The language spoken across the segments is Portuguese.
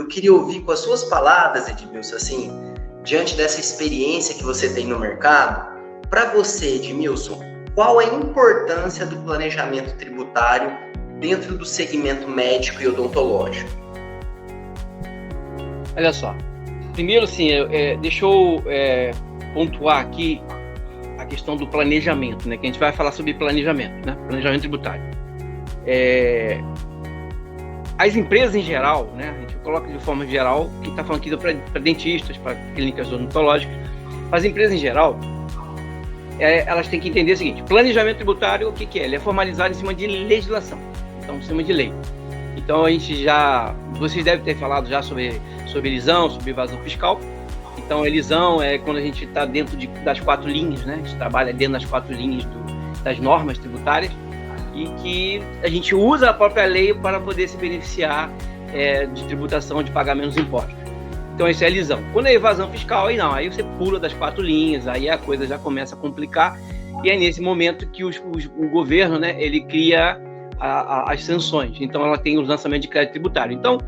Eu queria ouvir com as suas palavras, Edmilson, assim, diante dessa experiência que você tem no mercado, para você, Edmilson, qual é a importância do planejamento tributário dentro do segmento médico e odontológico? Olha só, primeiro, assim, deixa eu pontuar aqui a questão do planejamento, né? Que a gente vai falar sobre planejamento, né? Planejamento tributário. As empresas em geral, né? A gente coloca de forma geral, que está falando aqui para dentistas, para clínicas odontológicas. As empresas em geral, elas têm que entender o seguinte: planejamento tributário, o que é? Ele é formalizado em cima de legislação, então em cima de lei. Então vocês devem ter falado já sobre elisão, sobre evasão fiscal. Então, elisão é quando a gente está dentro das 4 linhas, né? A gente trabalha dentro das 4 linhas das normas tributárias e que a gente usa a própria lei para poder se beneficiar de tributação, de pagar menos impostos. Então, isso é elisão. Quando é evasão fiscal, aí você pula das 4 linhas, aí a coisa já começa a complicar e é nesse momento que o governo, né, ele cria as sanções. Então, ela tem o lançamento de crédito tributário. Então,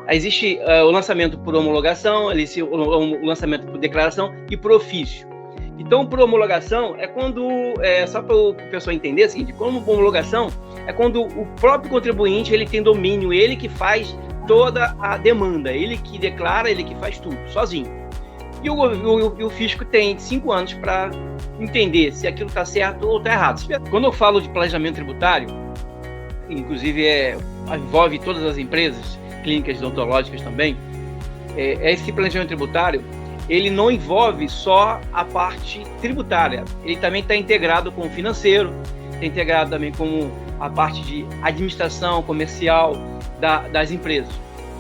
existe o lançamento por homologação, o lançamento por declaração e por ofício. Então, por homologação é quando, só para o pessoal entender, é o seguinte: como homologação é quando o próprio contribuinte ele tem domínio, ele que faz toda a demanda, ele que declara, ele que faz tudo, sozinho. E o fisco tem 5 anos para entender se aquilo está certo ou está errado. Quando eu falo de planejamento tributário, inclusive envolve todas as empresas, clínicas odontológicas também, esse planejamento tributário, ele não envolve só a parte tributária, ele também está integrado com o financeiro, está integrado também com a parte de administração comercial das empresas.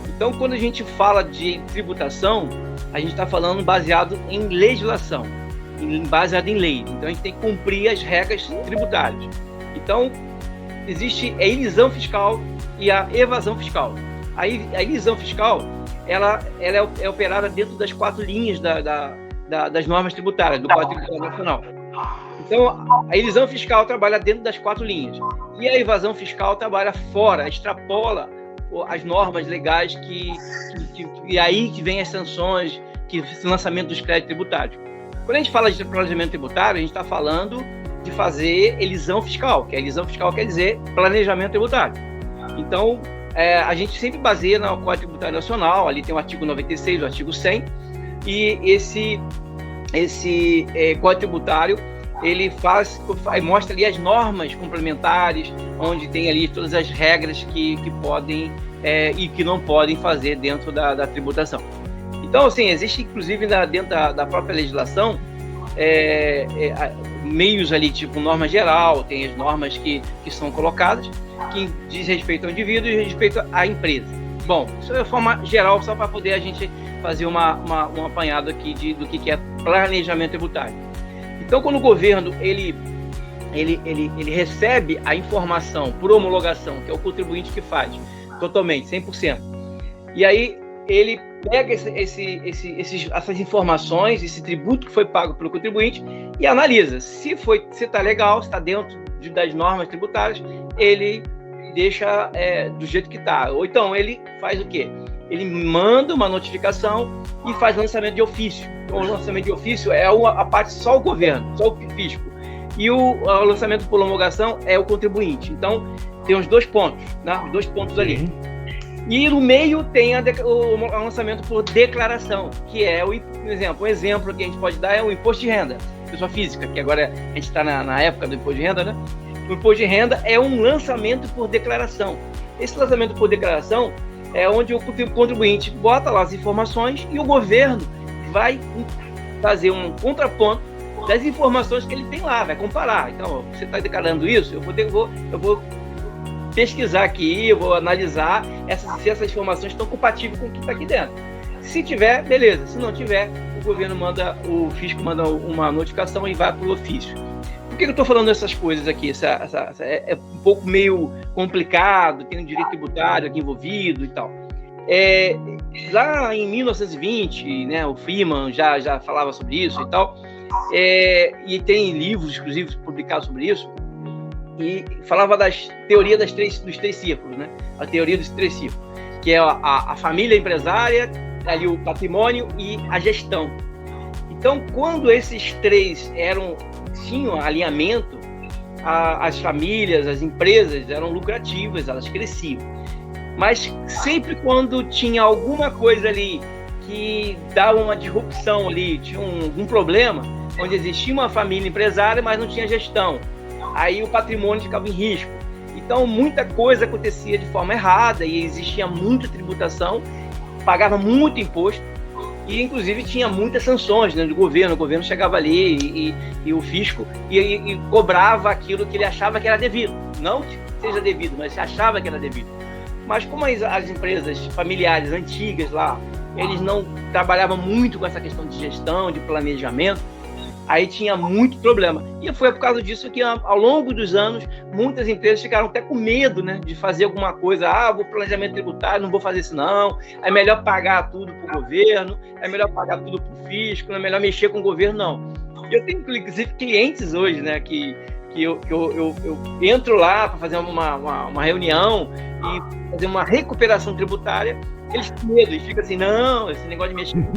Então, quando a gente fala de tributação, a gente está falando baseado em legislação, baseado em lei. Então, a gente tem que cumprir as regras tributárias. Então, existe a elisão fiscal e a evasão fiscal. A elisão fiscal, ela é operada dentro das 4 linhas das normas tributárias, do Código Tributário Nacional. Então, a elisão fiscal trabalha dentro das 4 linhas. E a evasão fiscal trabalha fora, extrapola as normas legais e aí que vem as sanções, o lançamento dos créditos tributários. Quando a gente fala de planejamento tributário, a gente está falando de fazer elisão fiscal, que a elisão fiscal quer dizer planejamento tributário. Então, a gente sempre baseia no Código Tributário Nacional, ali tem o artigo 96, o artigo 100, e esse Código Tributário, ele mostra ali as normas complementares, onde tem ali todas as regras que podem e que não podem fazer dentro da tributação. Então, assim, existe inclusive dentro da própria legislação meios ali, tipo norma geral, tem as normas que são colocadas, que diz respeito ao indivíduo e respeito à empresa. Bom, isso é de forma geral, só para poder a gente fazer um apanhado aqui do que é planejamento tributário. Então, quando o governo ele recebe a informação por homologação, que é o contribuinte que faz, totalmente, 100%, e aí ele pega essas informações, esse tributo que foi pago pelo contribuinte e analisa se está legal, se está dentro das normas tributárias, ele deixa do jeito que está. Ou então ele faz o quê? Ele manda uma notificação e faz lançamento de ofício. Então, o lançamento de ofício é a parte só o governo, só o fisco. E o lançamento por homologação é o contribuinte. Então, tem os 2 pontos, né? Os 2 pontos ali. E no meio tem o lançamento por declaração, que é um exemplo que a gente pode dar é o imposto de renda, pessoa física, que agora a gente está na época do imposto de renda, né? O imposto de renda é um lançamento por declaração. Esse lançamento por declaração é onde o contribuinte bota lá as informações e o governo vai fazer um contraponto das informações que ele tem lá, vai comparar. Então, você está declarando isso, eu vou pesquisar aqui, eu vou analisar se essas informações estão compatíveis com o que está aqui dentro. Se tiver, beleza. Se não tiver, o fisco manda uma notificação e vai para o ofício. Por que eu estou falando essas coisas aqui? É um pouco meio complicado, tem um direito tributário aqui envolvido e tal. Lá em 1920, né, o Freeman já falava sobre isso e tal, e tem livros, inclusive, publicados sobre isso, e falava das teorias dos 3 círculos, né? A teoria dos 3 círculos. que é a família empresária, ali o patrimônio e a gestão. Então, quando esses três tinham alinhamento, as famílias, as empresas eram lucrativas, elas cresciam. Mas sempre quando tinha alguma coisa ali que dava uma disrupção ali, tinha algum problema, onde existia uma família empresária, mas não tinha gestão, aí o patrimônio ficava em risco. Então, muita coisa acontecia de forma errada e existia muita tributação, pagava muito imposto e, inclusive, tinha muitas sanções, né, do governo. O governo chegava ali e o fisco e cobrava aquilo que ele achava que era devido. Não que seja devido, mas se achava que era devido. Mas como as empresas familiares antigas lá, eles não trabalhavam muito com essa questão de gestão, de planejamento, aí tinha muito problema. E foi por causa disso que, ao longo dos anos, muitas empresas ficaram até com medo, né, de fazer alguma coisa. Vou planejamento tributário, não vou fazer isso não. É melhor pagar tudo para o governo, é melhor pagar tudo para o fisco, não é melhor mexer com o governo, não. Eu tenho, inclusive, clientes hoje, né, que eu entro lá para fazer uma reunião e fazer uma recuperação tributária. Eles têm medo e ficam assim, não, esse negócio de mexer...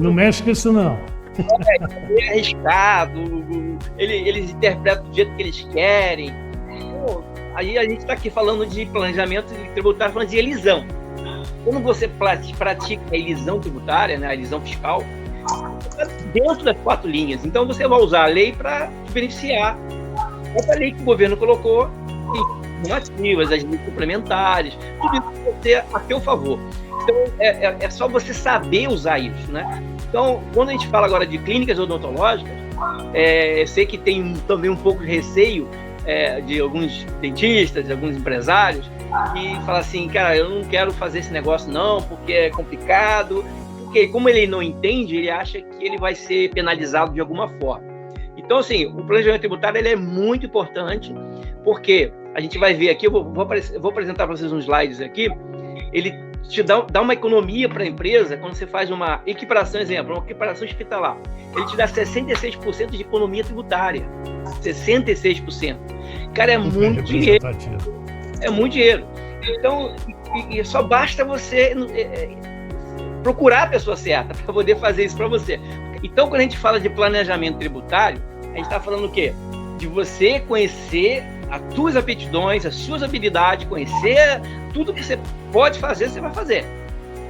Não mexe com isso, não. É arriscado, eles interpretam do jeito que eles querem. Pô, aí a gente está aqui falando de planejamento tributário, falando de elisão. Quando você pratica a elisão tributária, né, a elisão fiscal, dentro das 4 linhas. Então você vai usar a lei para beneficiar. Essa lei que o governo colocou, normativas, as leis complementares, tudo isso vai ser a seu favor. Então é só você saber usar isso, né? Então, quando a gente fala agora de clínicas odontológicas, eu sei que tem também um pouco de receio de alguns dentistas, de alguns empresários, que falam assim, cara, eu não quero fazer esse negócio não, porque é complicado, porque como ele não entende, ele acha que ele vai ser penalizado de alguma forma. Então, assim, o planejamento tributário ele é muito importante, porque a gente vai ver aqui, eu vou apresentar para vocês uns slides aqui, ele te dá uma economia para a empresa quando você faz uma equiparação, exemplo, uma equiparação hospitalar. Ele te dá 66% de economia tributária. 66%. Cara, é muito dinheiro. É muito dinheiro. Então, e só basta você procurar a pessoa certa para poder fazer isso para você. Então, quando a gente fala de planejamento tributário, a gente está falando o quê? De você conhecer as suas aptidões, as suas habilidades, conhecer tudo que você pode fazer, você vai fazer.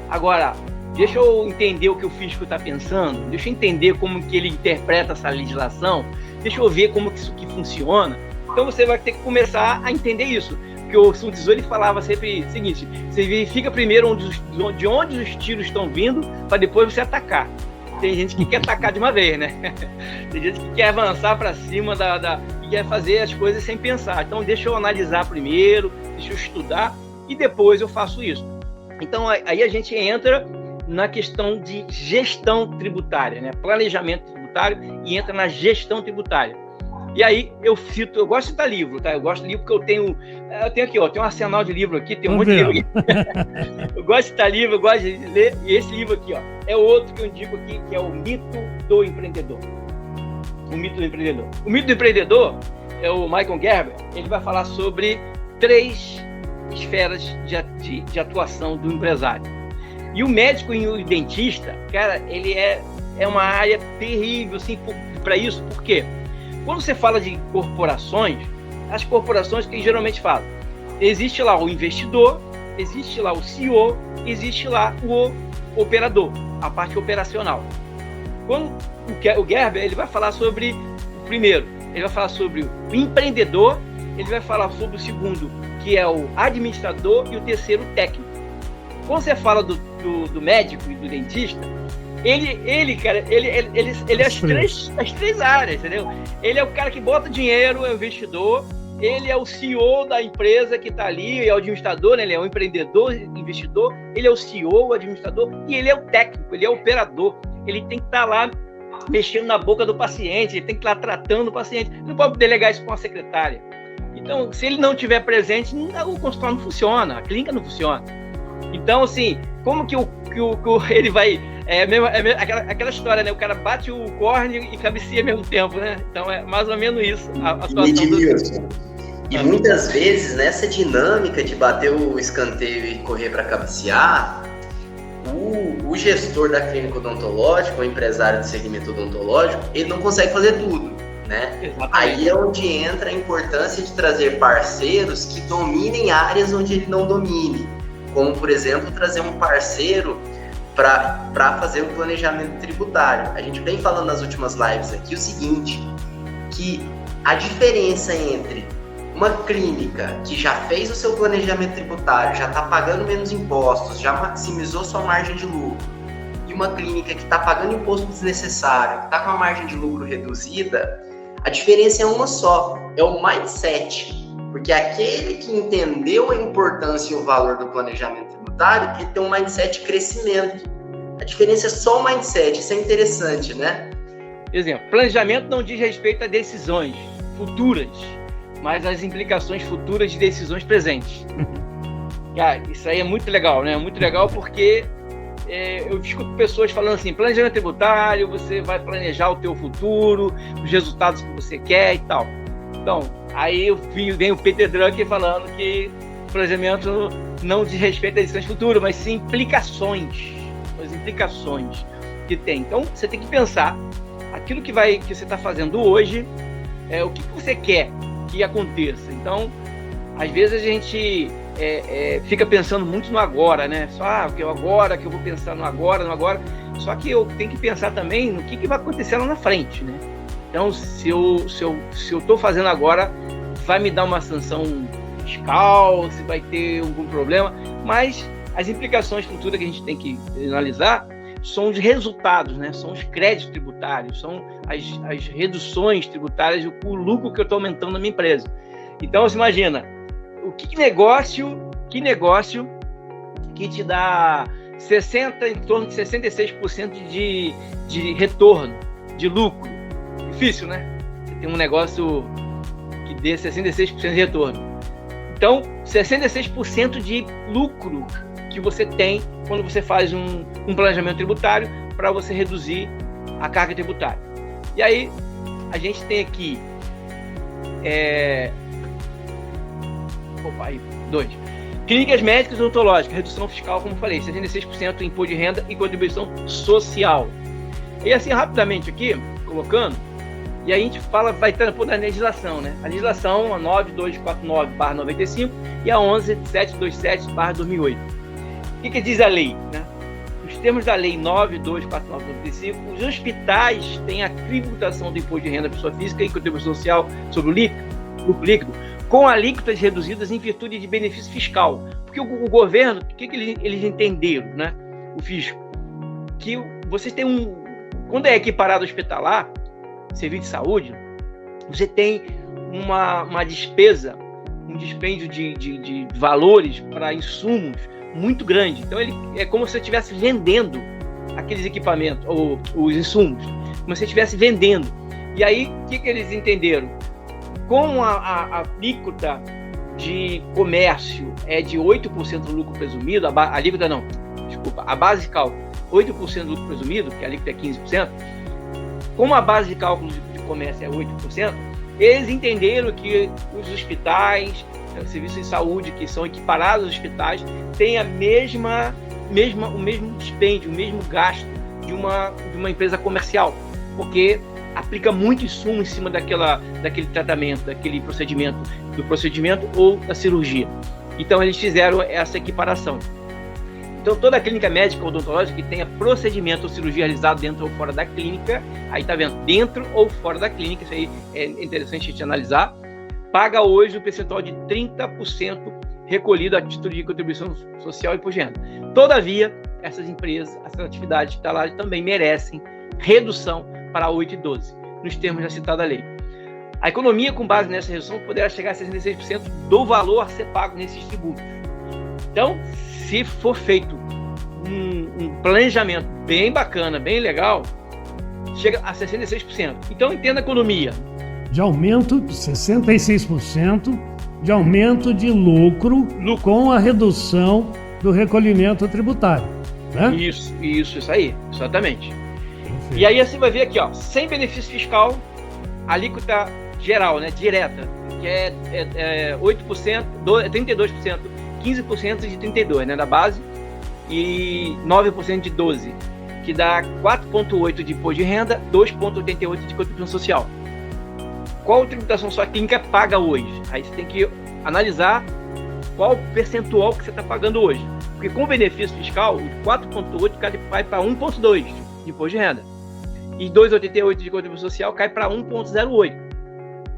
Agora, deixa eu entender o que o fisco está pensando, deixa eu entender como que ele interpreta essa legislação, deixa eu ver como que isso aqui funciona. Então você vai ter que começar a entender isso. Porque o Sun Tzu ele falava sempre o seguinte, você verifica primeiro de onde os tiros estão vindo, para depois você atacar. Tem gente que quer atacar de uma vez, né? Tem gente que quer avançar para cima e quer fazer as coisas sem pensar. Então, deixa eu analisar primeiro, deixa eu estudar e depois eu faço isso. Então, aí a gente entra na questão de gestão tributária, né? Planejamento tributário e entra na gestão tributária. E aí eu gosto de citar livro, tá? Eu gosto de livro porque eu tenho aqui, ó, tem um arsenal de livro aqui, tem um monte de livro aqui. Eu gosto de citar livro, eu gosto de ler, e esse livro aqui, ó, é outro que eu indico aqui, que é o Mito do Empreendedor. O Mito do Empreendedor. O Mito do Empreendedor é o Michael Gerber, ele vai falar sobre 3 esferas de atuação do empresário. E o médico e o dentista, cara, ele é uma área terrível, assim, para isso, por quê? Quando você fala de corporações, as corporações que geralmente falam, existe lá o investidor, existe lá o CEO, existe lá o operador, a parte operacional. Quando o Gerber ele vai falar sobre o primeiro, ele vai falar sobre o empreendedor, ele vai falar sobre o segundo, que é o administrador, e o terceiro, o técnico. Quando você fala do médico e do dentista, ele é as três áreas, entendeu? Ele é o cara que bota dinheiro, é o investidor, ele é o CEO da empresa que está ali, é o administrador, né? Ele é o empreendedor, investidor, ele é o CEO, o administrador, e ele é o técnico, ele é o operador. Ele tem que estar lá mexendo na boca do paciente, ele tem que estar tratando o paciente. Ele não pode delegar isso para uma secretária. Então, se ele não estiver presente, o consultório não funciona, a clínica não funciona. Então, assim, como que ele vai... aquela história, né? O cara bate o córneo e cabeceia ao mesmo tempo, né? Então, é mais ou menos isso. A situação E muitas vezes, nessa dinâmica de bater o escanteio e correr para cabecear, o gestor da clínica odontológica, o empresário do segmento odontológico, ele não consegue fazer tudo, né? Exatamente. Aí é onde entra a importância de trazer parceiros que dominem áreas onde ele não domine. Como, por exemplo, trazer um parceiro para fazer o planejamento tributário. A gente vem falando nas últimas lives aqui o seguinte, que a diferença entre uma clínica que já fez o seu planejamento tributário, já está pagando menos impostos, já maximizou sua margem de lucro, e uma clínica que está pagando imposto desnecessário, que está com a margem de lucro reduzida, a diferença é uma só, é o mindset. Porque aquele que entendeu a importância e o valor do planejamento tributário, ele tem um mindset de crescimento. A diferença é só o mindset, isso é interessante, né? Exemplo, planejamento não diz respeito a decisões futuras, mas às implicações futuras de decisões presentes. Cara, isso aí é muito legal, né? Muito legal porque eu escuto pessoas falando assim, planejamento tributário, você vai planejar o teu futuro, os resultados que você quer e tal. Então, aí vem o Peter Drucker falando que o planejamento não diz respeito a decisões futuras, mas sim as implicações que tem. Então, você tem que pensar aquilo que você está fazendo hoje, o que você quer que aconteça. Então, às vezes a gente fica pensando muito no agora, né? Só que eu vou pensar no agora. Só que eu tenho que pensar também no que vai acontecer lá na frente, né? Então, se eu estou fazendo agora, vai me dar uma sanção fiscal, se vai ter algum problema, mas as implicações futuras que a gente tem que analisar são os resultados, né? São os créditos tributários, são as reduções tributárias, o lucro que eu estou aumentando na minha empresa. Então, você imagina, que negócio que te dá em torno de 66% de retorno, de lucro. Difícil, né? Você tem um negócio que dê 66% de retorno. Então, 66% de lucro que você tem quando você faz um planejamento tributário para você reduzir a carga tributária. E aí, a gente tem aqui clínicas médicas odontológicas, redução fiscal, como eu falei, 66% em imposto de renda e contribuição social. E assim, rapidamente aqui, colocando, e aí a gente vai estar na legislação, né? A legislação, a 9249/95 e a 11727/2008. O que diz a lei, né? Nos termos da lei 9249/95, os hospitais têm a tributação do imposto de renda da pessoa física e contribuição social sobre o lucro líquido, com alíquotas reduzidas em virtude de benefício fiscal. Porque o governo, o que eles entenderam, né? O fisco, que vocês têm quando é equiparado hospitalar, serviço de saúde, você tem uma despesa, um dispêndio de valores para insumos muito grande. Então, é como se você estivesse vendendo aqueles equipamentos, ou os insumos, como se você estivesse vendendo. E aí, o que eles entenderam? Com a alíquota de comércio é de 8% do lucro presumido, a base de cálculo, 8% do lucro presumido, que a alíquota é 15%, como a base de cálculo de comércio é 8%, eles entenderam que os hospitais, serviços de saúde que são equiparados aos hospitais, têm o mesmo dispêndio, o mesmo gasto de uma empresa comercial, porque aplica muito insumo em cima daquele tratamento, daquele procedimento, do procedimento ou da cirurgia. Então, eles fizeram essa equiparação. Então, toda clínica médica odontológica que tenha procedimento ou cirurgia realizado dentro ou fora da clínica, aí tá vendo, dentro ou fora da clínica, isso aí é interessante a gente analisar, paga hoje um percentual de 30% recolhido a título de contribuição social e imposto de renda. Todavia, essas empresas, essas atividades que estão lá também merecem redução para 8 e 12, nos termos da citada lei. A economia, com base nessa redução, poderá chegar a 66% do valor a ser pago nesses tributos. Então, se for feito um planejamento bem bacana, bem legal, chega a 66%. Então, entenda a economia. De aumento de 66% de aumento de lucro com a redução do recolhimento tributário, né? Isso aí, exatamente. Perfeito. E aí você vai ver aqui, ó, sem benefício fiscal, alíquota geral, né, direta, que é 8%, 32%, 15% de 32%, né, da base, e 9% de 12%, que dá 4,8% de imposto de renda, 2,88% de contribuição social. Qual tributação sua clínica paga hoje? Aí você tem que analisar qual o percentual que você está pagando hoje. Porque com o benefício fiscal, o 4,8% cai para 1,2% de imposto de renda. E 2,88% de contribuição social cai para 1,08%.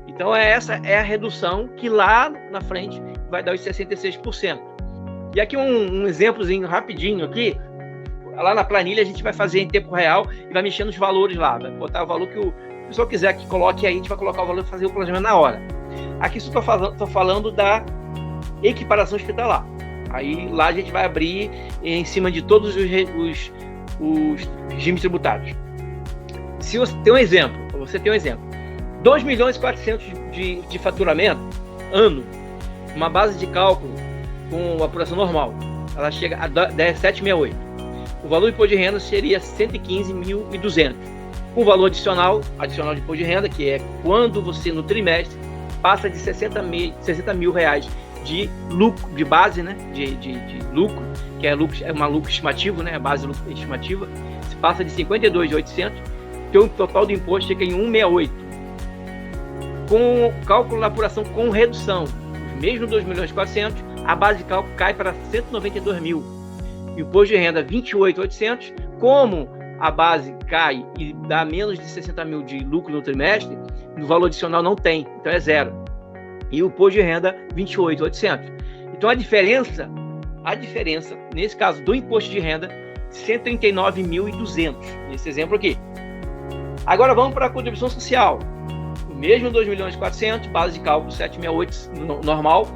Então essa é a redução que lá na frente vai dar os 66%. E aqui um exemplozinho rapidinho aqui. Lá na planilha a gente vai fazer em tempo real e vai mexer nos valores lá. Vai botar o valor que o pessoal quiser que coloque aí, a gente vai colocar o valor e fazer o planejamento na hora. Aqui só estou falando da equiparação hospitalar. Aí lá a gente vai abrir em cima de todos os regimes tributários. Se você tem um exemplo, 2.400.000 de faturamento ano, uma base de cálculo com apuração normal, ela chega a 768. O valor de imposto de renda seria 115.200. O valor adicional de imposto de renda, que é quando você no trimestre passa de 60 mil reais de lucro, de base, né, de lucro, que é uma lucro estimativo, né, a base lucro estimativa, se passa de 52.800, que o total do imposto chega em 168. Com o cálculo da apuração com redução, mesmo 2.400.000, a base de cálculo cai para 192 mil. E o imposto de renda 28.800, como a base cai e dá menos de 60 mil de lucro no trimestre, no valor adicional não tem, então é zero. E o imposto de renda 28.800. Então a diferença, nesse caso do imposto de renda, 139.200, nesse exemplo aqui. Agora vamos para a contribuição social. O mesmo 2.400.000, base de cálculo 768 normal,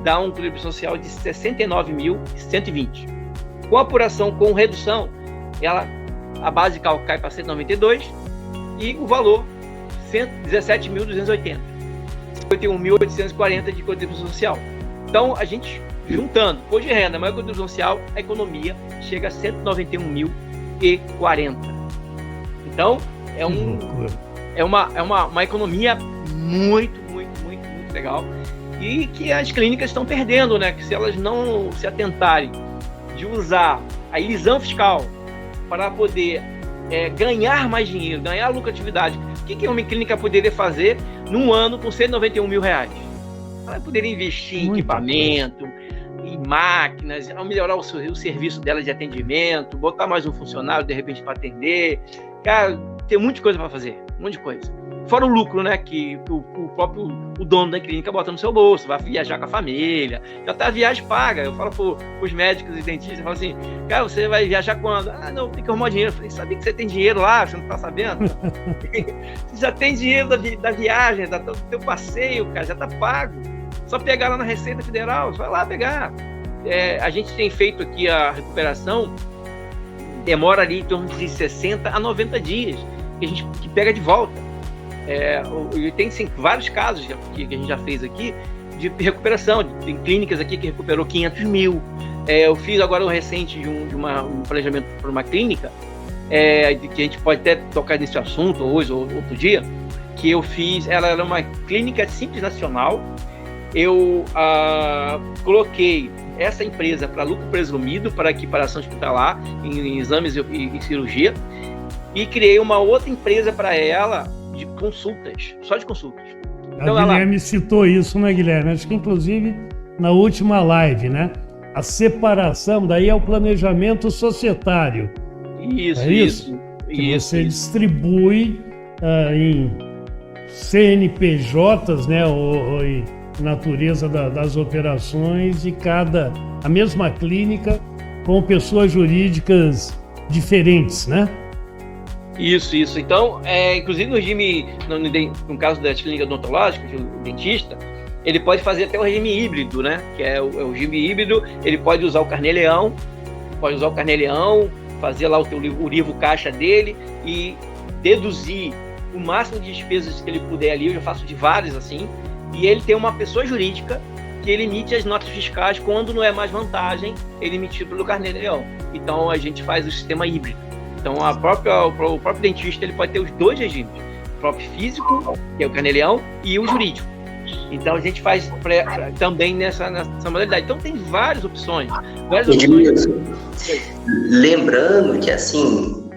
dá uma contribuição social de 69.120. Com apuração com redução, a base de cálculo cai para 192 e o valor 17.280. 51.840 de contribuição social. Então, a gente juntando imposto de renda mais contribuição social, a economia chega a 191.040. Então, é uma economia muito legal e que as clínicas estão perdendo, né? Que se elas não se atentarem de usar a isenção fiscal para poder ganhar mais dinheiro, ganhar lucratividade. O que uma clínica poderia fazer num ano com 191 mil reais? Ela poderia investir em equipamento, em máquinas, melhorar o serviço dela de atendimento, botar mais um funcionário de repente para atender. Cara, tem muita coisa para fazer, um monte de coisa. Fora o lucro, né, que o próprio dono da clínica bota no seu bolso, vai viajar com a família, já tá a viagem paga. Eu falo para os médicos e dentistas, eu falo assim, cara, você vai viajar quando? Ah, não, tem que arrumar dinheiro. Eu falei, sabia que você tem dinheiro lá, você não tá sabendo? Você já tem dinheiro da viagem, do teu passeio, cara, já tá pago. Só pegar lá na Receita Federal, você vai lá pegar. A gente tem feito aqui a recuperação, demora ali em torno de 60 a 90 dias, que a gente pega de volta. Tem sim, vários casos que a gente já fez aqui de recuperação. Tem clínicas aqui que recuperou 500 mil. Eu fiz agora um recente de um planejamento para uma clínica, que a gente pode até tocar nesse assunto hoje ou outro dia, que eu fiz. Ela era uma clínica Simples Nacional. Eu coloquei essa empresa para lucro presumido, para equiparação hospitalar em exames e cirurgia, e criei uma outra empresa para ela de consultas, só de consultas. Então, Guilherme citou isso, né, Guilherme? Acho que inclusive na última live, né? A separação, daí é o planejamento societário. Isso. Você distribui em CNPJs, né? Ou em natureza das operações, e a mesma clínica com pessoas jurídicas diferentes, né? Isso. Então, inclusive no regime, no caso das clínicas odontológicas, o dentista, ele pode fazer até o regime híbrido, né? Que é o regime híbrido, ele pode usar o Carnê-Leão, fazer lá o livro caixa dele e deduzir o máximo de despesas que ele puder ali. Eu já faço de vários assim, e ele tem uma pessoa jurídica que ele emite as notas fiscais quando não é mais vantagem ele emitir pelo Carnê-Leão. Então a gente faz o sistema híbrido. Então o próprio dentista ele pode ter os dois regimes, o próprio físico, que é o Carnê-Leão, e o jurídico. Então a gente faz também nessa modalidade. Então tem várias opções. Lembrando que assim,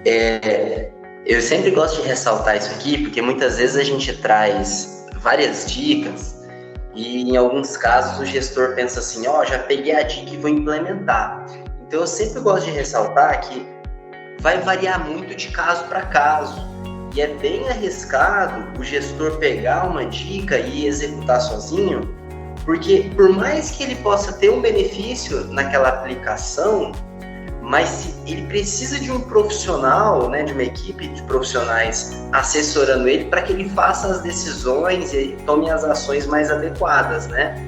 eu sempre gosto de ressaltar isso aqui, porque muitas vezes a gente traz várias dicas e em alguns casos o gestor pensa assim, já peguei a dica e vou implementar. Então eu sempre gosto de ressaltar que vai variar muito de caso para caso. E é bem arriscado o gestor pegar uma dica e executar sozinho, porque por mais que ele possa ter um benefício naquela aplicação, mas se ele precisa de um profissional, né, de uma equipe de profissionais assessorando ele para que ele faça as decisões e tome as ações mais adequadas, né?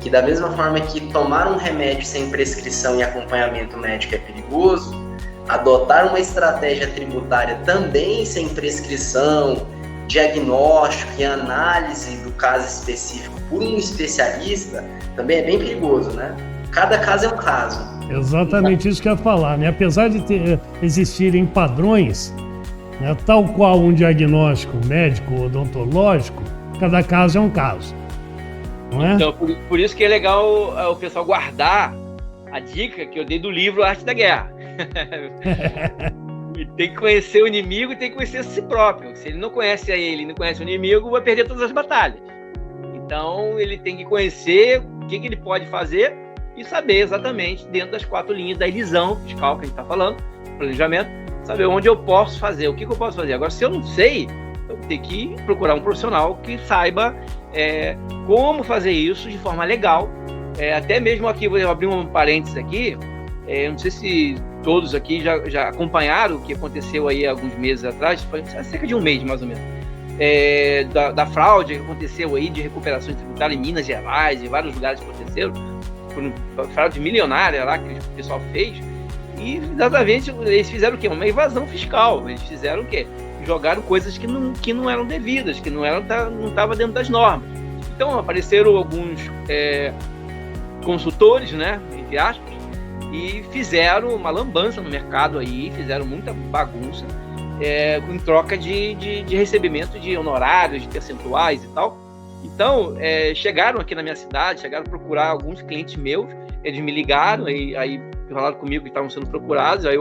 Que da mesma forma que tomar um remédio sem prescrição e acompanhamento médico é perigoso, adotar uma estratégia tributária também sem prescrição, diagnóstico e análise do caso específico por um especialista também é bem perigoso, né? Cada caso é um caso. Exatamente isso que eu ia falar, né? Apesar de existirem padrões, né, tal qual um diagnóstico médico ou odontológico, cada caso é um caso, não é? Então, por isso que é legal o pessoal guardar a dica que eu dei do livro Arte da Guerra. Tem que conhecer o inimigo e tem que conhecer si próprio. Se ele não conhece ele, não conhece o inimigo, vai perder todas as batalhas. Então ele tem que conhecer o que ele pode fazer e saber exatamente dentro das 4 linhas da elisão fiscal que a gente está falando, planejamento, saber onde eu posso fazer, o que eu posso fazer. Agora, se eu não sei, eu vou ter que procurar um profissional que saiba como fazer isso de forma legal. Até mesmo aqui, vou abrir um parênteses aqui, eu não sei se todos aqui já acompanharam o que aconteceu aí alguns meses atrás, foi cerca de um mês mais ou menos, da fraude que aconteceu aí de recuperação tributária em Minas Gerais e vários lugares que aconteceram, foi uma fraude milionária lá que o pessoal fez, e exatamente eles fizeram o quê? Uma evasão fiscal. Eles fizeram o quê? Jogaram coisas que não eram devidas, que não estava dentro das normas. Então apareceram alguns consultores, né, entre aspas, e fizeram uma lambança no mercado aí, fizeram muita bagunça, em troca de recebimento de honorários, de percentuais e tal. Então, chegaram aqui na minha cidade, chegaram a procurar alguns clientes meus, eles me ligaram, aí falaram comigo que estavam sendo procurados, aí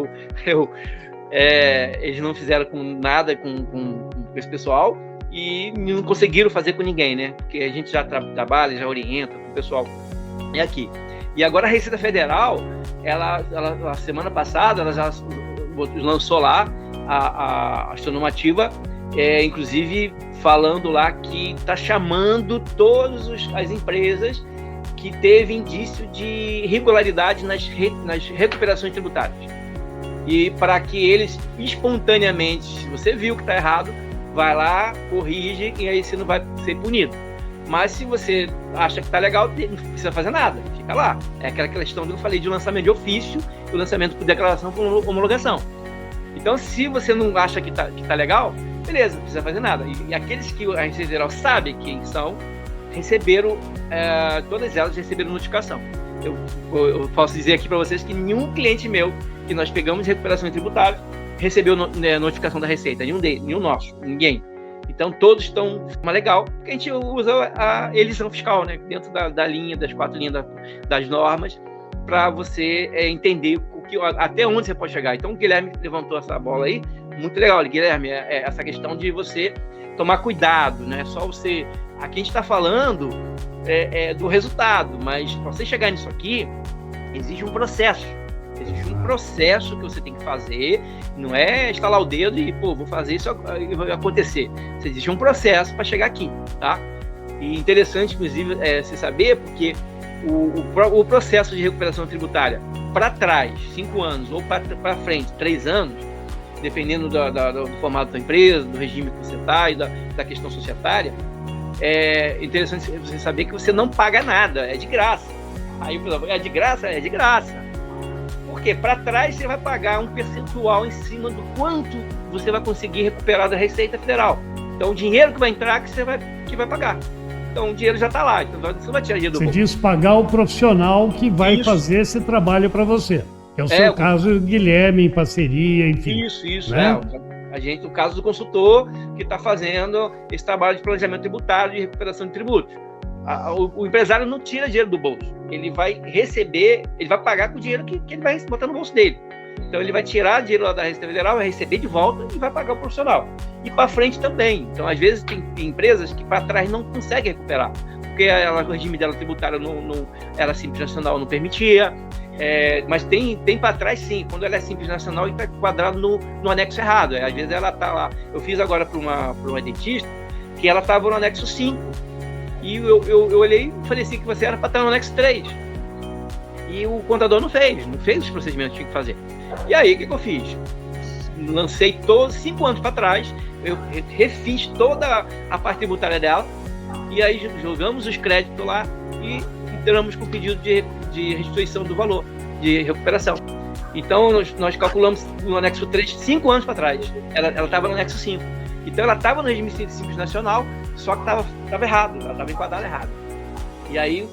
eles não fizeram nada com esse pessoal e não conseguiram fazer com ninguém, né? Porque a gente já trabalha, já orienta com o pessoal aqui. E agora a Receita Federal, ela semana passada, ela já lançou lá a normativa, inclusive falando lá que está chamando todas as empresas que teve indício de irregularidade nas recuperações tributárias. E para que eles espontaneamente, se você viu que está errado, vai lá, corrige e aí você não vai ser punido. Mas se você acha que está legal, não precisa fazer nada, fica lá. É aquela questão que eu falei de lançamento de ofício e o lançamento por declaração por homologação. Então, se você não acha que tá legal, beleza, não precisa fazer nada. E aqueles que a Receita Federal sabe quem são, receberam, todas elas receberam notificação. Eu posso dizer aqui para vocês que nenhum cliente meu que nós pegamos de recuperação tributária recebeu notificação da Receita, nenhum nosso, ninguém. Então, todos estão de forma legal, porque a gente usa a elisão fiscal, né, dentro da linha, das 4 linhas das normas, para você entender até onde você pode chegar. Então, o Guilherme levantou essa bola aí, muito legal, Guilherme, essa questão de você tomar cuidado, né? Só você... Aqui a gente está falando do resultado, mas para você chegar nisso aqui, existe um processo. Existe um processo que você tem que fazer, não é estalar o dedo e, vou fazer isso e vai acontecer. Existe um processo para chegar aqui, tá? E interessante, inclusive, você saber, porque o processo de recuperação tributária para trás, 5 anos, ou para frente, 3 anos, dependendo do formato da empresa, do regime que você está e da questão societária, é interessante você saber que você não paga nada, é de graça. Aí, por exemplo, é de graça? É de graça. Porque para trás você vai pagar um percentual em cima do quanto você vai conseguir recuperar da Receita Federal. Então, o dinheiro que vai entrar que vai pagar. Então, o dinheiro já está lá. Então, você não vai tirar dinheiro do bolso. Você diz pagar o profissional que vai fazer esse trabalho para você. É o seu caso, Guilherme, em parceria, enfim. Isso. Né? O caso do consultor que está fazendo esse trabalho de planejamento tributário e recuperação de tributos. o empresário não tira dinheiro do bolso. Ele vai receber, ele vai pagar com o dinheiro que ele vai botar no bolso dele. Então ele vai tirar dinheiro lá da Receita Federal, vai receber de volta e vai pagar o profissional. E para frente também. Então, às vezes, tem empresas que para trás não conseguem recuperar, porque o regime dela tributário não era Simples Nacional, não permitia. Mas tem para trás sim. Quando ela é Simples Nacional, está quadrado no anexo errado. Às vezes ela está lá. Eu fiz agora para uma dentista que ela estava no anexo 5. E eu olhei e falei assim, que você era para estar no anexo 3. E o contador não fez os procedimentos que tinha que fazer. E aí, o que eu fiz? Lancei todos, 5 anos para trás, eu refiz toda a parte tributária dela, e aí jogamos os créditos lá e entramos com o pedido de restituição do valor, de recuperação. Então, nós calculamos no anexo 3, 5 anos para trás. Ela estava no anexo 5. Então, ela estava no regime Simples Nacional, só que estava errado, ela estava enquadrada errado. E aí,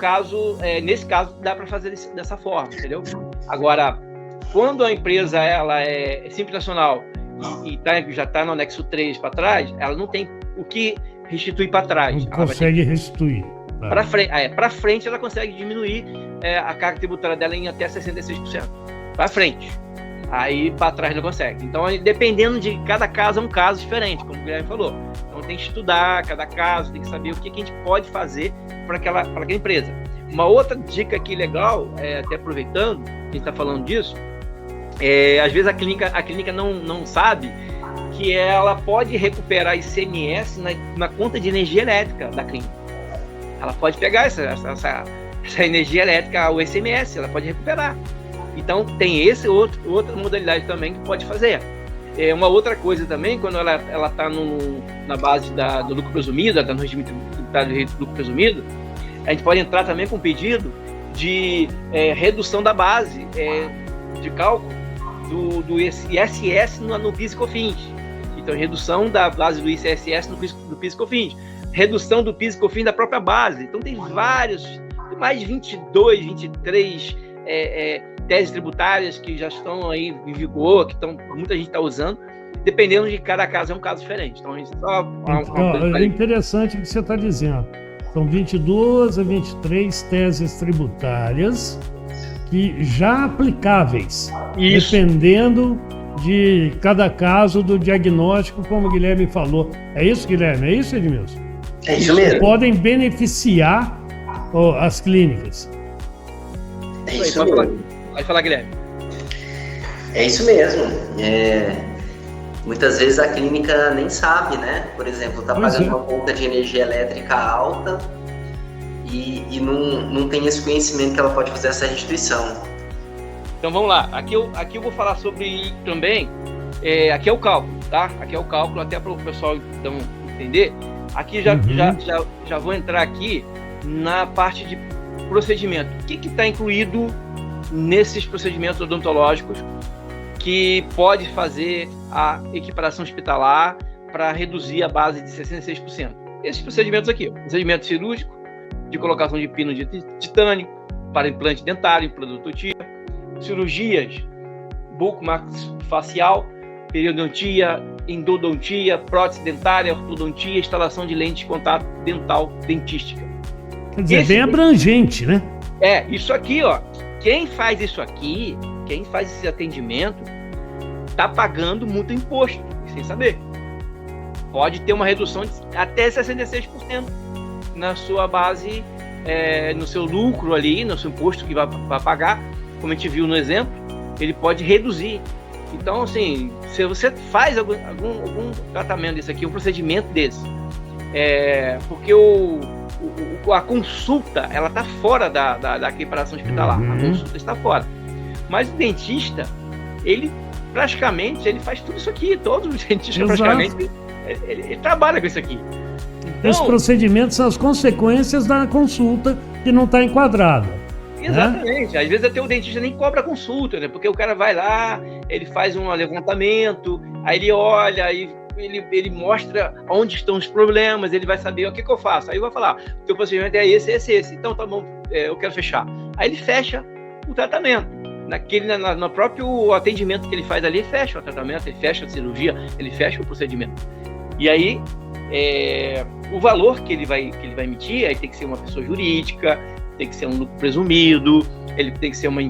nesse caso, dá para fazer dessa forma, entendeu? Agora, quando a empresa ela é Simples Nacional e já está no anexo 3 para trás, ela não tem o que restituir para trás. Não consegue restituir. Para frente, ela consegue diminuir a carga tributária dela em até 66%. Para frente. Aí, para trás, não consegue. Então, dependendo de cada caso, é um caso diferente, como o Guilherme falou. Então, tem que estudar cada caso, tem que saber o que a gente pode fazer para aquela empresa. Uma outra dica aqui legal, até aproveitando, a gente está falando disso, às vezes a clínica não sabe que ela pode recuperar ICMS na conta de energia elétrica da clínica. Ela pode pegar essa energia elétrica, o ICMS, ela pode recuperar. Então, tem outra modalidade também que pode fazer. Uma outra coisa também, quando ela está na base do lucro presumido, está no regime tributário de lucro presumido, a gente pode entrar também com um pedido de redução da base de cálculo do ISS no PIS e COFINS. Então, redução da base do ICSS no PIS e COFINS. Redução do PIS e COFINS da própria base. Então, tem mais de 22, 23 teses tributárias que já estão aí em vigor, muita gente está usando. Dependendo de cada caso, é um caso diferente. Então, a gente é interessante o que você está dizendo. São 22 a 23 teses tributárias que já aplicáveis, isso, dependendo de cada caso do diagnóstico, como o Guilherme falou. É isso, Guilherme? É isso, Edmilson? É isso mesmo. Podem beneficiar as clínicas. É isso mesmo. Pode falar, Guilherme. É isso mesmo. Muitas vezes a clínica nem sabe, né? Por exemplo, está pagando uma conta de energia elétrica alta e não tem esse conhecimento que ela pode fazer essa restituição. Então vamos lá. Aqui eu vou falar sobre também. Aqui é o cálculo, tá? Aqui é o cálculo, até para o pessoal então entender. Aqui já vou entrar aqui na parte de procedimento. O que está incluído nesses procedimentos odontológicos que pode fazer a equiparação hospitalar para reduzir a base de 66%. Esses procedimentos aqui, procedimento cirúrgico, de colocação de pino de titânio, para implante dentário, implantodontia, cirurgias bucomaxilofacial, periodontia, endodontia, prótese dentária, ortodontia, instalação de lente de contato dental dentística. Quer dizer, bem abrangente, né? Isso aqui, ó. Quem faz esse atendimento, está pagando muito imposto, sem saber. Pode ter uma redução de até 66% na sua base, no seu lucro ali, no seu imposto que vai pagar. Como a gente viu no exemplo, ele pode reduzir. Então, assim, se você faz algum tratamento desse aqui, um procedimento desse, porque a consulta, ela está fora da equiparação hospitalar. A consulta está fora. Mas o dentista, ele faz tudo isso aqui. Todos os dentistas, praticamente, ele trabalha com isso aqui. Então, os procedimentos são as consequências da consulta que não está enquadrada. Exatamente. Às vezes até o dentista nem cobra a consulta, né? Porque o cara vai lá, ele faz um levantamento, aí ele olha, aí ele mostra onde estão os problemas, ele vai saber o que eu faço. Aí eu vou falar, o teu procedimento é esse. Então tá bom, eu quero fechar. Aí ele fecha o tratamento. No próprio atendimento que ele faz ali, ele fecha o tratamento, ele fecha a cirurgia, ele fecha o procedimento. E aí, o valor que ele vai emitir, aí tem que ser uma pessoa jurídica, tem que ser um lucro presumido, ele tem que ser uma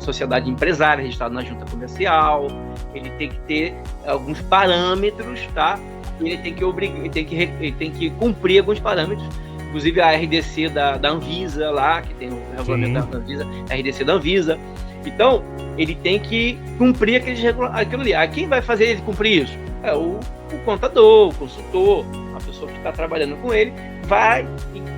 sociedade empresária registrada na junta comercial, ele tem que ter alguns parâmetros, tá? Ele tem que cumprir alguns parâmetros, inclusive a RDC da Anvisa lá, que tem o regulamento da Anvisa, a RDC da Anvisa. Então, ele tem que cumprir aquilo ali. Quem vai fazer ele cumprir isso? É o contador, o consultor, a pessoa que está trabalhando com ele, vai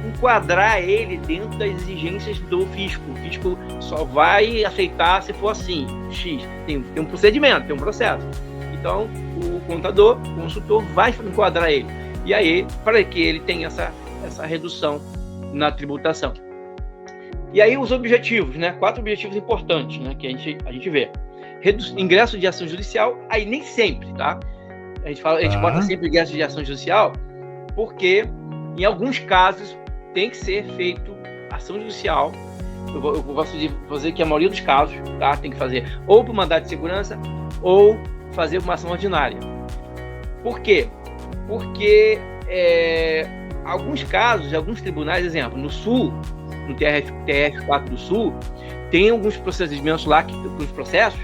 enquadrar ele dentro das exigências do fisco. O fisco só vai aceitar se for assim, X. Tem um procedimento, tem um processo. Então, o contador, o consultor vai enquadrar ele. E aí, para que ele tenha essa redução na tributação. E aí, os objetivos, né? 4 objetivos importantes, né? Que a gente vê. Ingresso de ação judicial, aí nem sempre, tá? A gente bota sempre ingresso de ação judicial, porque em alguns casos tem que ser feito ação judicial. Eu gosto de fazer que a maioria dos casos, tá? Tem que fazer ou por mandado de segurança ou fazer uma ação ordinária. Por quê? Porque alguns casos, alguns tribunais, exemplo, no Sul, no TRF4 do Sul, tem alguns procedimentos lá, alguns processos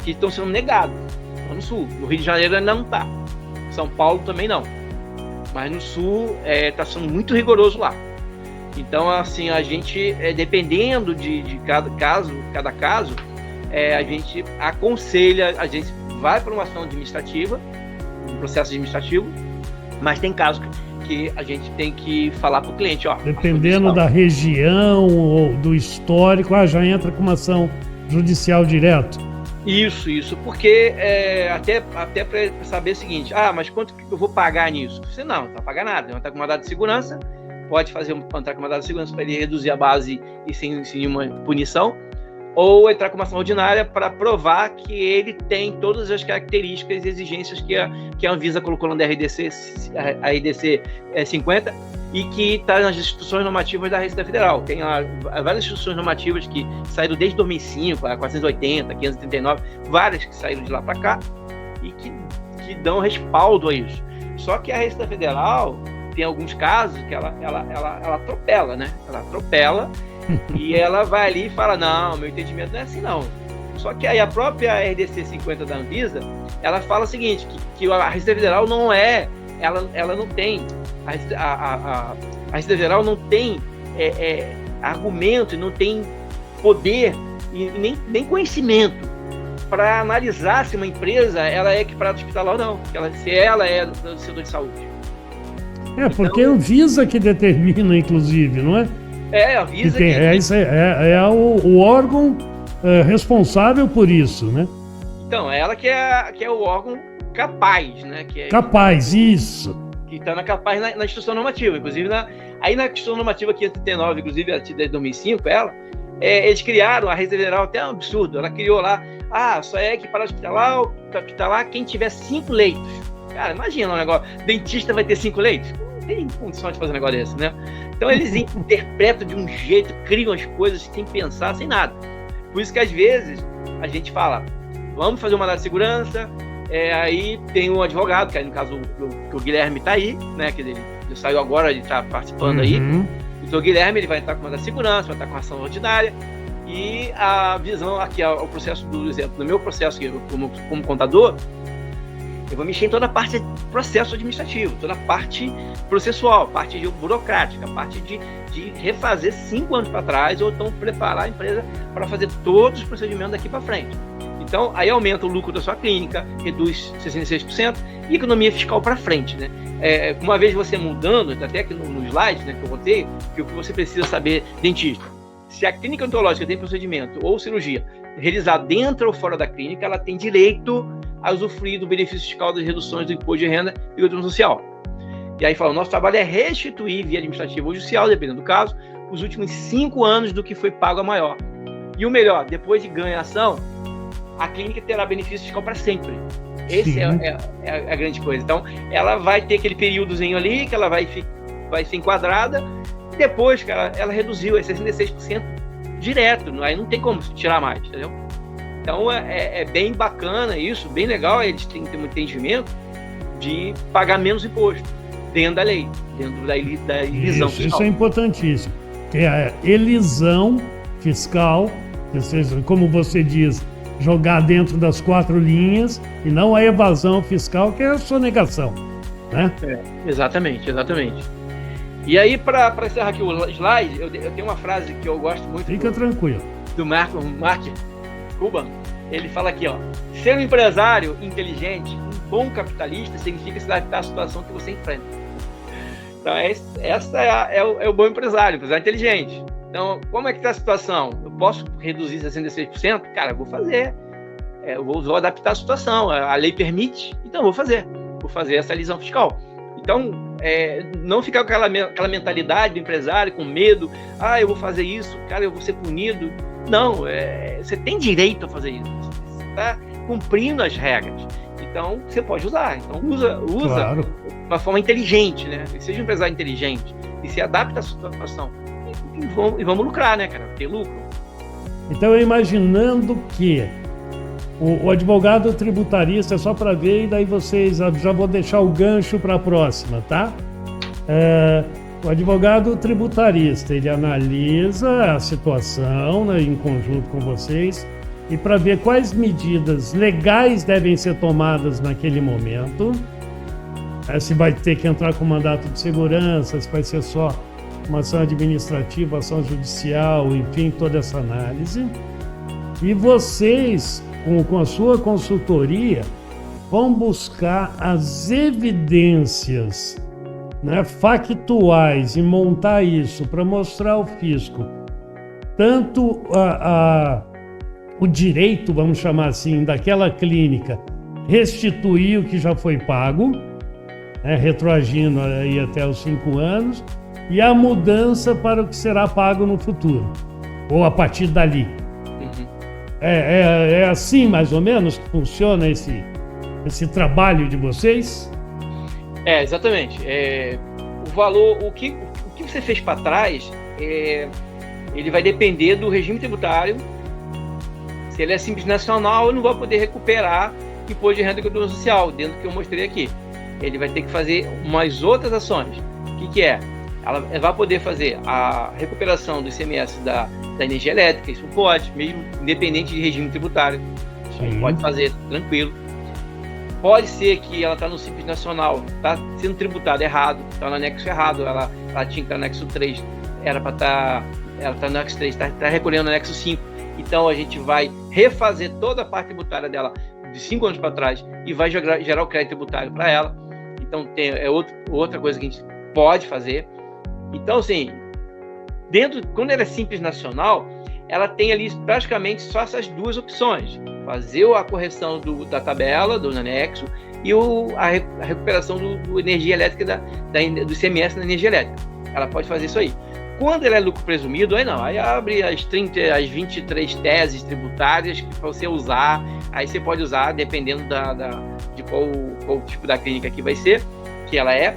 que estão sendo negados. No Sul, no Rio de Janeiro ainda não está. São Paulo também não. Mas no Sul está sendo muito rigoroso lá. Então, assim, a gente, dependendo de cada caso, a gente aconselha, a gente vai para uma ação administrativa, um processo administrativo, mas tem casos que a gente tem que falar para o cliente, ó. Dependendo da região ou do histórico, já entra com uma ação judicial direto. Isso, porque até para saber o seguinte, mas quanto que eu vou pagar nisso? Você não vai pagar nada, vai estar com mandado de segurança, pode entrar com mandado de segurança para ele reduzir a base e sem nenhuma punição, ou entrar com uma ação ordinária para provar que ele tem todas as características e exigências que a Anvisa colocou no RDC 50 e que está nas instituições normativas da Receita Federal. Tem várias instituições normativas que saíram desde 2005, a 480, 539, várias que saíram de lá para cá e que dão respaldo a isso. Só que a Receita Federal tem alguns casos que ela atropela, né? Ela atropela e ela vai ali e fala, não, meu entendimento não é assim não. Só que aí a própria RDC 50 da Anvisa, ela fala o seguinte, que a Receita Federal não ela não tem, a Receita Federal não tem argumento, não tem poder e nem conhecimento para analisar se uma empresa ela é equiparada hospitalar ou não, se ela é do setor de saúde. Porque é a Anvisa que determina, inclusive, não é? A Anvisa o órgão responsável por isso, né? Então, ela que é o órgão capaz, né? Capaz, isso. Que está capaz na instituição normativa. Inclusive, aí na instituição normativa 539, inclusive, desde 2005, eles criaram, a Receita Federal até é um absurdo, ela criou lá, só é que para hospitalar quem tiver 5 leitos. Cara, imagina um negócio, dentista vai ter 5 leitos? Não tem condição de fazer um negócio desse, né? Então eles interpretam de um jeito, criam as coisas sem pensar, sem nada. Por isso que às vezes a gente fala, vamos fazer um mandado de segurança, aí tem um advogado, que aí no caso o Guilherme está aí, né? Quer dizer, ele saiu agora, ele está participando aí. Então o Guilherme ele vai estar com mandado de segurança, vai estar com ação ordinária. E a visão aqui, o processo do exemplo, no meu processo como contador, eu vou mexer em toda a parte de processo administrativo, toda a parte processual, parte burocrática, parte de refazer 5 anos para trás, ou então preparar a empresa para fazer todos os procedimentos daqui para frente. Então, aí aumenta o lucro da sua clínica, reduz 66% e economia fiscal para frente, né? Uma vez você mudando, até aqui no slide, né, que eu botei, que o que você precisa saber, dentista, se a clínica odontológica tem procedimento ou cirurgia realizado dentro ou fora da clínica, ela tem direito a usufruir do benefício fiscal das reduções do imposto de renda e do social. E aí fala, o nosso trabalho é restituir via administrativa ou judicial, dependendo do caso, os últimos 5 anos do que foi pago a maior. E o melhor, depois de ganho a ação, a clínica terá benefício fiscal para sempre. Esse é a grande coisa. Então, ela vai ter aquele períodozinho ali que ela vai ser enquadrada, e depois que ela reduziu, 66% direto, aí não tem como tirar mais, entendeu? Então, é bem bacana isso, bem legal, eles têm que ter um entendimento de pagar menos imposto. dentro da lei, dentro da elisão fiscal. Isso é importantíssimo. Que é a elisão fiscal, ou seja, como você diz, jogar dentro das 4 linhas, e não a evasão fiscal, que é a sonegação, né? Exatamente. E aí, para encerrar aqui o slide, eu tenho uma frase que eu gosto muito. Fica tranquilo. Do Mark Cuban. Ele fala aqui, ó: ser um empresário inteligente, um bom capitalista, significa se adaptar à situação que você enfrenta. Então, essa é o bom empresário inteligente. Então, como é que está a situação? Eu posso reduzir 66%? Cara, eu vou fazer. Eu vou adaptar a situação. A lei permite, então eu vou fazer. Vou fazer essa elisão fiscal. Então, não ficar com aquela mentalidade do empresário, com medo. Eu vou fazer isso, cara, eu vou ser punido. Não, você tem direito a fazer isso. Você está cumprindo as regras. Então, você pode usar. Então, usa Claro. de uma forma inteligente, né? Seja um empresário inteligente e se adapta à situação. E vamos lucrar, né, cara? Ter lucro. Então, eu imaginando que o advogado tributarista, só para ver, e daí vocês, já vou deixar o gancho para a próxima, tá? O advogado tributarista, ele analisa a situação, né, em conjunto com vocês, e para ver quais medidas legais devem ser tomadas naquele momento, se vai ter que entrar com mandato de segurança, se vai ser só uma ação administrativa, ação judicial, enfim, toda essa análise. E vocês, com a sua consultoria, vão buscar as evidências, né, factuais, e montar isso para mostrar ao fisco tanto o direito, vamos chamar assim, daquela clínica restituir o que já foi pago, né, retroagindo aí até os 5 anos, e a mudança para o que será pago no futuro, ou a partir dali. Uhum. É assim, mais ou menos, que funciona esse trabalho de vocês? Exatamente. O valor, o que você fez para trás, ele vai depender do regime tributário. Se ele é simples nacional, eu não vou poder recuperar imposto de renda e contribuição social, dentro do que eu mostrei aqui. Ele vai ter que fazer umas outras ações. O que é? Ela vai poder fazer a recuperação do ICMS da energia elétrica, isso pode, mesmo independente de regime tributário. Isso pode fazer, tranquilo. Pode ser que ela está no Simples Nacional, está sendo tributada errado, está no anexo errado, ela tinha que estar no anexo 3, ela está no anexo 3, está recolhendo no anexo 5. Então a gente vai refazer toda a parte tributária dela de 5 anos para trás e vai gerar o crédito tributário para ela. Então outra coisa que a gente pode fazer. Então, assim, quando ela é Simples Nacional, ela tem ali praticamente só essas 2 opções: fazer a correção da tabela, do anexo, e a recuperação do energia elétrica, do ICMS na energia elétrica. Ela pode fazer isso aí. Quando ela é lucro presumido, aí abre as 23 teses tributárias para você usar. Aí você pode usar, dependendo de qual tipo da clínica que vai ser, que ela é.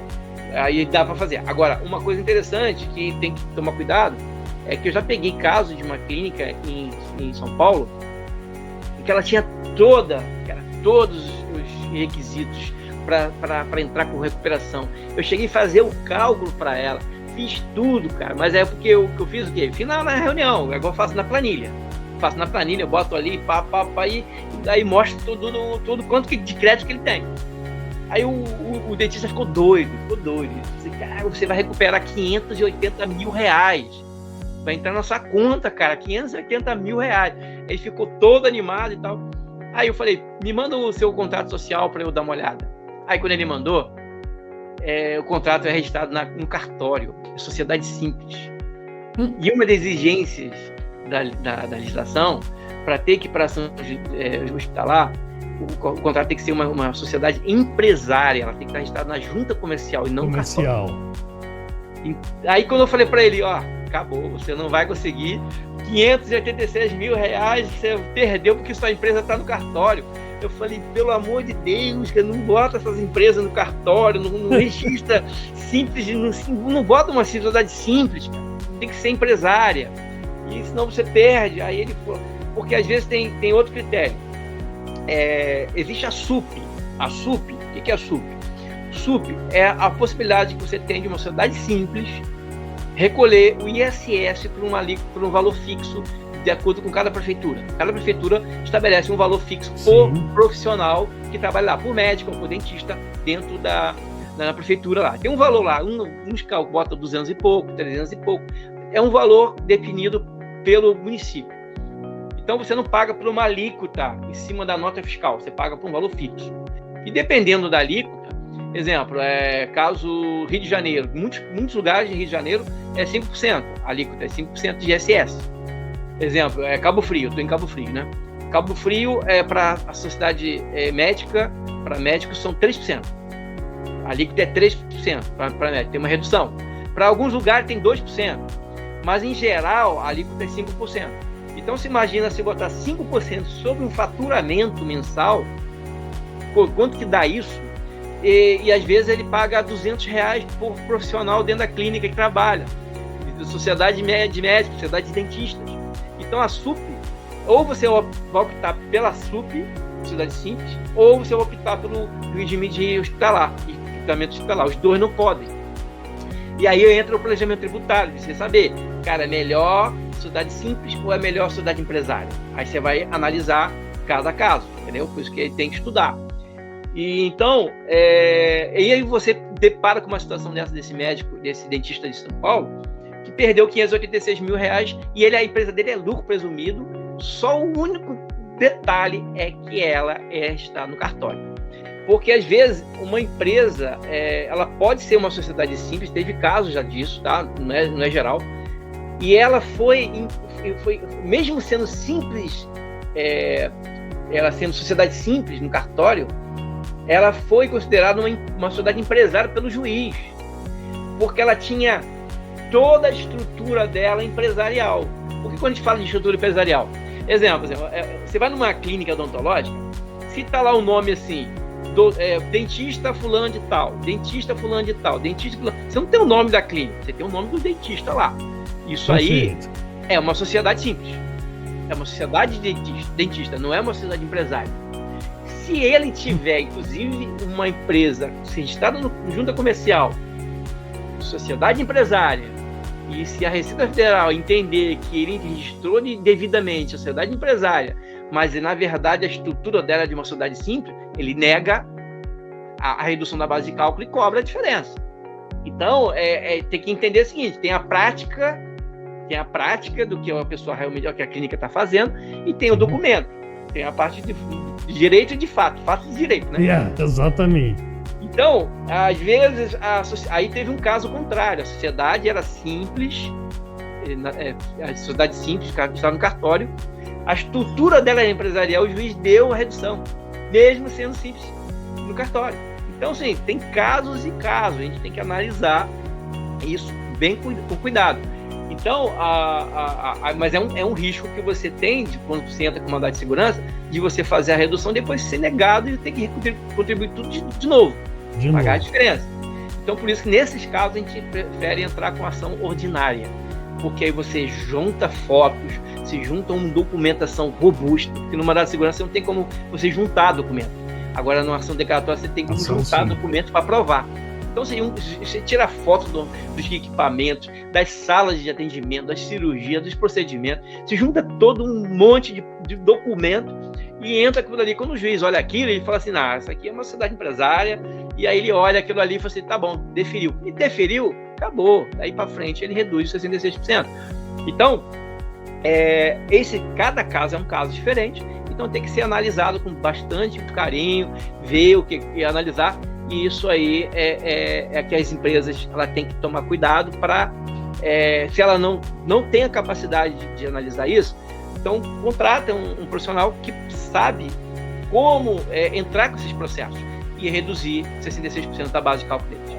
Aí dá para fazer. Agora, uma coisa interessante que tem que tomar cuidado é que eu já peguei casos de uma clínica em São Paulo em que ela tinha todos os requisitos para entrar com recuperação. Eu cheguei a fazer o cálculo para ela, fiz tudo, cara, mas é porque eu fiz o quê? Final na reunião, igual eu faço na planilha. Eu boto ali, e aí mostro tudo quanto de crédito que ele tem. Aí o dentista ficou doido. Disse, cara, você vai recuperar 580 mil reais. Vai entrar na sua conta, cara, 580 mil reais. Ele ficou todo animado e tal. Aí eu falei, me manda o seu contrato social para eu dar uma olhada. Aí quando ele mandou, o contrato é registrado no cartório, é sociedade simples. E uma das exigências da legislação, para ter equiparação hospitalar, o contrato tem que ser uma sociedade empresária, ela tem que estar registrada na junta comercial e não comercial. Aí quando eu falei para ele, acabou, você não vai conseguir 586 mil reais que você perdeu porque sua empresa está no cartório. Eu falei, pelo amor de Deus, que não bota essas empresas no cartório, não registra simples, não bota uma sociedade simples, cara. Tem que ser empresária, e senão você perde. Aí ele falou, porque às vezes tem outro critério. Existe a SUP. A SUP, o que é a SUP? SUP é a possibilidade que você tem de uma sociedade simples recolher o ISS por um valor fixo de acordo com cada prefeitura. Cada prefeitura estabelece um valor fixo por profissional que trabalha lá, por médico ou por dentista dentro da prefeitura lá. Tem um valor lá, uns bota 200 e pouco, 300 e pouco. É um valor definido pelo município. Então você não paga por uma alíquota em cima da nota fiscal, você paga por um valor fixo. E dependendo da alíquota, exemplo, caso Rio de Janeiro, muitos lugares de Rio de Janeiro é 5%, a alíquota é 5% de ISS. Exemplo, Cabo Frio, estou em Cabo Frio, né? Cabo Frio para a sociedade médica, para médicos são 3%. A alíquota é 3% para médico, tem uma redução. Para alguns lugares tem 2%, mas em geral a alíquota é 5%. Então se imagina se botar 5% sobre um faturamento mensal, quanto que dá isso? E às vezes ele paga R$200 por profissional dentro da clínica que trabalha, de sociedade de médicos, sociedade de dentistas. Então a SUP, ou você vai optar pela SUP, sociedade simples, ou você vai optar pelo regime de hospitalar, equipamento hospitalar. Os dois não podem. E aí entra o planejamento tributário, de você saber, cara, é melhor sociedade simples ou é melhor sociedade empresária? Aí você vai analisar cada caso, entendeu? Por isso que tem que estudar. E então, e aí você depara com uma situação dessa desse médico, desse dentista de São Paulo, que perdeu R$586 mil e a empresa dele é lucro presumido, só o único detalhe é que ela está no cartório. Porque às vezes uma empresa, ela pode ser uma sociedade simples, teve casos já disso, tá? Não é geral, e ela foi mesmo sendo simples, ela sendo sociedade simples no cartório, ela foi considerada uma sociedade empresária pelo juiz, porque ela tinha toda a estrutura dela empresarial. Porque quando a gente fala de estrutura empresarial, exemplo, você vai numa clínica odontológica, se tá lá o nome assim, dentista fulano de tal, dentista fulano de tal, dentista fulano, você não tem o nome da clínica, você tem o nome do dentista lá. Isso aí é uma sociedade simples, é uma sociedade de dentista, não é uma sociedade empresária. Se ele tiver, inclusive, uma empresa registrada no junta comercial, sociedade empresária, e se a Receita Federal entender que ele registrou devidamente a sociedade empresária, mas na verdade a estrutura dela é de uma sociedade simples, ele nega a redução da base de cálculo e cobra a diferença. Então, tem que entender o seguinte, tem a prática do que a pessoa realmente, o que a clínica está fazendo, e tem o documento, tem a parte de direito e de fato de direito, né? Exatamente. Então, às vezes, aí teve um caso contrário, a sociedade era simples, a sociedade simples, estava no cartório, a estrutura dela era empresarial, o juiz deu a redução, mesmo sendo simples no cartório. Então, sim, tem casos e casos, a gente tem que analisar isso bem com cuidado. Então, mas é um risco que você tem, quando você entra com mandado de segurança, de você fazer a redução, depois ser negado e ter que contribuir tudo de novo, pagar a diferença. Então, por isso que nesses casos a gente prefere entrar com ação ordinária, porque aí você junta fotos, se junta uma documentação robusta, porque no mandado de segurança não tem como você juntar documento. Agora, numa ação declaratória, você tem que juntar documentos para provar. Então, você tira foto dos equipamentos, das salas de atendimento, das cirurgias, dos procedimentos, se junta todo um monte de documento e entra aquilo ali. Quando o juiz olha aquilo, ele fala assim, isso aqui é uma sociedade empresária, e aí ele olha aquilo ali e fala assim, tá bom, deferiu. E deferiu, acabou. Daí para frente ele reduz 66%. Então, cada caso é um caso diferente, então tem que ser analisado com bastante carinho, ver o que analisar. E isso aí é que as empresas têm que tomar cuidado para, se ela não tem a capacidade de analisar isso, então contrata um profissional que sabe como entrar com esses processos e reduzir 66% da base de cálculo deles.